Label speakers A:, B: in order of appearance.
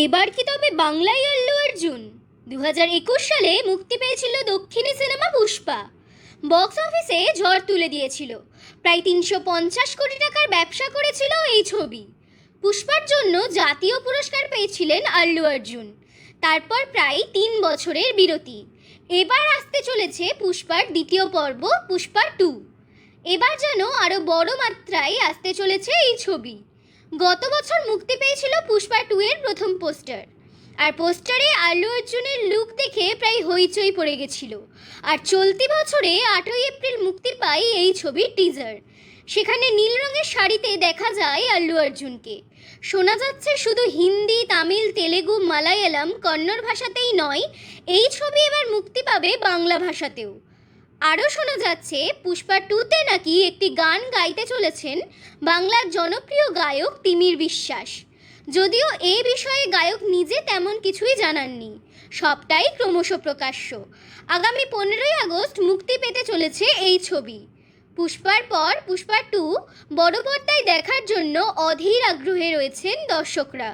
A: এবার কি তবে বাংলায় আল্লু অর্জুন? 2021 সালে মুক্তি পেয়েছিল দক্ষিণী সিনেমা পুষ্পা। বক্স অফিসে ঝড় তুলে দিয়েছিল। প্রায় 350 কোটি টাকার ব্যবসা করেছিল এই ছবি। পুষ্পার জন্য জাতীয় পুরস্কার পেয়েছিলেন আল্লু অর্জুন। তারপর প্রায় 3 বছরের বিরতি। এবার আসতে চলেছে পুষ্পার দ্বিতীয় পর্ব, পুষ্পা 2। এবার যেন আরও বড় মাত্রায় আসতে চলেছে এই ছবি। গত বছর মুক্তি পেয়েছিল পুষ্পা 2 এর প্রথম পোস্টার। আর পোস্টারে আল্লু অর্জুনের লুক দেখে প্রায় হইচই পড়ে গেছিল। আর চলতি বছরে 8ই এপ্রিল মুক্তি পায় এই ছবির টিজার। সেখানে নীল রঙের শাড়িতে দেখা যায় আল্লু অর্জুনকে। শোনা যাচ্ছে শুধু হিন্দি, তামিল, তেলেগু, মালায়ালাম, কন্নড় ভাষাতেই নয়, এই ছবি এবার মুক্তি পাবে বাংলা ভাষাতেও। আরও শোনা যাচ্ছে পুষ্পা 2তে নাকি একটি গান গাইতে চলেছেন বাংলার জনপ্রিয় গায়ক তিমির বিশ্বাস। যদিও এই বিষয়ে গায়ক নিজে তেমন কিছুই জানাননি, সবটাই ক্রমশ প্রকাশ্য। আগামী 15ই আগস্ট মুক্তি পেতে চলেছে এই ছবি। পুষ্পার পর পুষ্পা 2 বড় পর্দায় দেখার জন্য অধীর আগ্রহে রয়েছেন দর্শকরা।